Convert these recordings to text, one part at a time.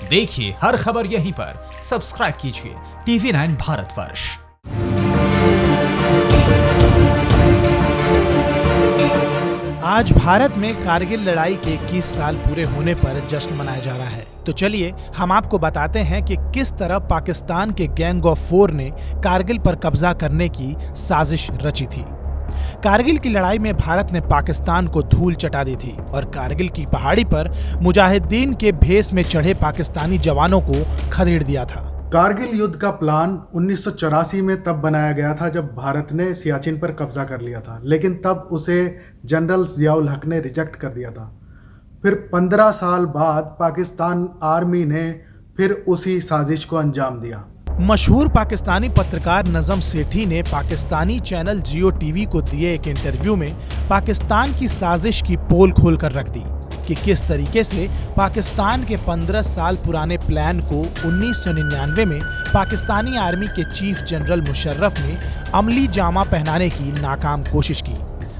देखिए हर खबर यहीं पर, सब्सक्राइब कीजिए TV9 भारतवर्ष। आज भारत में कारगिल लड़ाई के 21 साल पूरे होने पर जश्न मनाया जा रहा है। तो चलिए हम आपको बताते हैं कि किस तरह पाकिस्तान के गैंग ऑफ 4 ने कारगिल पर कब्जा करने की साजिश रची थी। कारगिल की लड़ाई में भारत ने पाकिस्तान को धूल चटा दी थी और कारगिल की पहाड़ी पर मुजाहिदीन के भेष में चढ़े पाकिस्तानी जवानों को खदेड़ दिया था। कारगिल युद्ध का प्लान 1984 में तब बनाया गया था जब भारत ने सियाचिन पर कब्जा कर लिया था, लेकिन तब उसे जनरल जियाउल हक ने रिजेक्ट कर दिया था। फिर 15 साल बाद पाकिस्तान आर्मी ने फिर उसी साजिश को अंजाम दिया। मशहूर पाकिस्तानी पत्रकार नजम सेठी ने पाकिस्तानी चैनल जियो टीवी को दिए एक इंटरव्यू में पाकिस्तान की साजिश की पोल खोल कर रख दी कि किस तरीके से पाकिस्तान के 15 साल पुराने प्लान को 1999 में पाकिस्तानी आर्मी के चीफ जनरल मुशर्रफ ने अमली जामा पहनाने की नाकाम कोशिश की।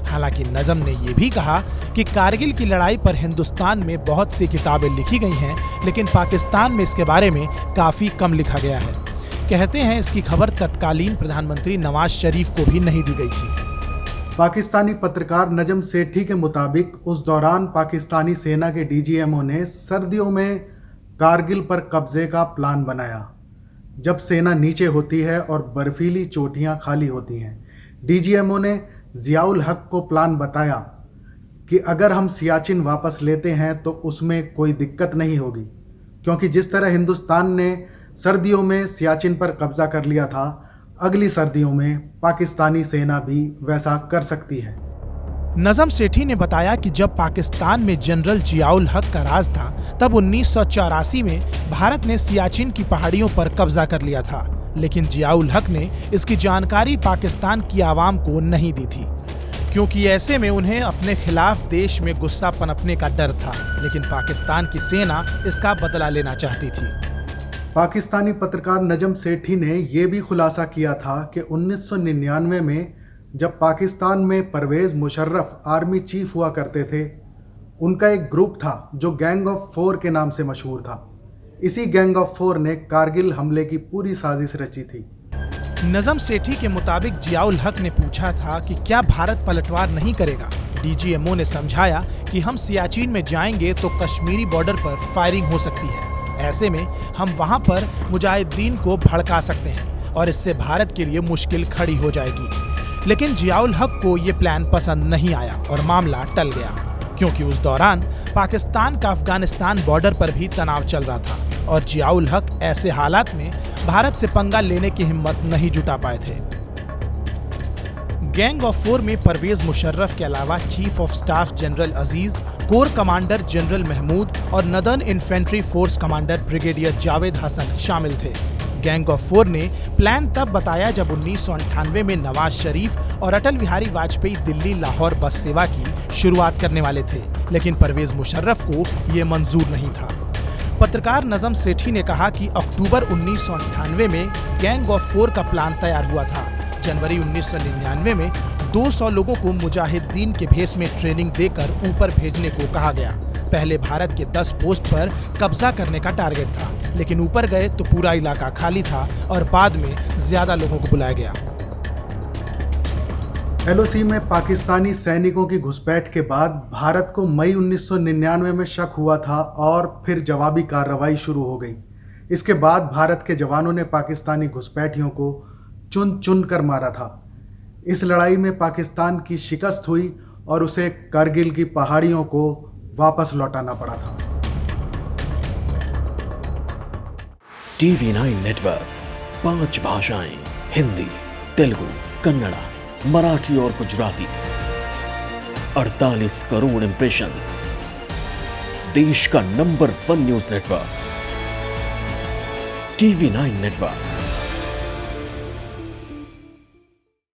हालांकि नजम ने यह भी कहा कि कारगिल की लड़ाई पर हिंदुस्तान में बहुत सी किताबें लिखी गई हैं, लेकिन पाकिस्तान में इसके बारे में काफी कम लिखा गया है। कहते हैं इसकी खबर तत्कालीन प्रधानमंत्री नवाज शरीफ को भी नहीं दी गई थी। पाकिस्तानी पत्रकार नजम सेठी के मुताबिक उस दौरान पाकिस्तानी सेना के डीजीएमओ ने सर्दियों में कारगिल पर कब्जे का प्लान बनाया, जब सेना नीचे होती है और बर्फीली चोटियां खाली होती हैं। डीजीएमओ ने जियाउल हक को प्लान बताया कि अगर हम सियाचिन वापस लेते हैं तो उसमें कोई दिक्कत नहीं होगी, क्योंकि जिस तरह हिंदुस्तान ने सर्दियों में सियाचिन पर कब्जा कर लिया था, अगली सर्दियों में पाकिस्तानी सेना भी वैसा कर सकती है। नजम सेठी ने बताया कि जब पाकिस्तान में जनरल जियाउल हक का राज था, तब 1984 में भारत ने सियाचिन की पहाड़ियों पर कब्जा कर लिया था, लेकिन जियाउल हक ने इसकी जानकारी पाकिस्तान की आवाम को नहीं दी थी, क्योंकि ऐसे में उन्हें अपने खिलाफ देश में गुस्सा पनपने का डर था। लेकिन पाकिस्तान की सेना इसका बदला लेना चाहती थी। पाकिस्तानी पत्रकार नजम सेठी ने यह भी खुलासा किया था कि 1999 में जब पाकिस्तान में परवेज़ मुशर्रफ आर्मी चीफ हुआ करते थे, उनका एक ग्रुप था जो गैंग ऑफ 4 के नाम से मशहूर था। इसी गैंग ऑफ 4 ने कारगिल हमले की पूरी साजिश रची थी। नजम सेठी के मुताबिक जियाउल हक ने पूछा था कि क्या भारत पलटवार नहीं करेगा। डीजीएमओ ने समझाया कि हम सियाचिन में जाएंगे तो कश्मीरी बॉर्डर पर फायरिंग हो सकती है, ऐसे में हम वहां पर मुजाहिदीन को भड़का सकते हैं और इससे भारत के लिए मुश्किल खड़ी हो जाएगी। लेकिन जियाउल हक को ये प्लान पसंद नहीं आया और मामला टल गया, क्योंकि उस दौरान पाकिस्तान का अफगानिस्तान बॉर्डर पर भी तनाव चल रहा था और जियाउल हक ऐसे हालात में भारत से पंगा लेने की हिम्मत नहीं जुटा पाए थे। गैंग ऑफ 4 में परवेज मुशर्रफ के अलावा chief of staff general Aziz, corps commander general Mahmood और northern infantry force commander brigadier Javed Hasan शामिल थे। गैंग ऑफ 4 ने प्लान तब बताया जब 1998 में नवाज शरीफ और अटल बिहारी वाजपेयी दिल्ली लाहौर बस सेवा की शुरुआत करने वाले थे, लेकिन परवेज मुशर्रफ को ये मंजूर नहीं था। पत्रकार नजम सेठी ने कहा कि अक्टूबर 1998 में गैंग ऑफ 4 का प्लान तैयार हुआ था। जनवरी 1999 में 200 लोगों को मुजाहिदीन के भेष में ट्रेनिंग देकर ऊपर भेजने को कहा गया। पहले भारत के 10 पोस्ट पर कब्जा करने का टारगेट था, लेकिन ऊपर गए तो पूरा इलाका खाली था और बाद में ज्यादा लोगों को बुलाया गया। LOC में पाकिस्तानी सैनिकों की घुसपैठ के बाद भारत को मई 1999 में शक हुआ था और फिर जवाबी कार्रवाई शुरू हो गई। इसके बाद भारत के जवानों ने पाकिस्तानी घुसपैठियों को चुन चुन कर मारा था। इस लड़ाई में पाकिस्तान की शिकस्त हुई और उसे कारगिल की पहाड़ियों को वापस लौटाना पड़ा था। TV9 नेटवर्क 5 भाषाएं, हिंदी, तेलुगु, कन्नड़ा, मराठी और गुजराती। 48 करोड़ इंप्रेशंस। देश का number 1 news network TV9 network.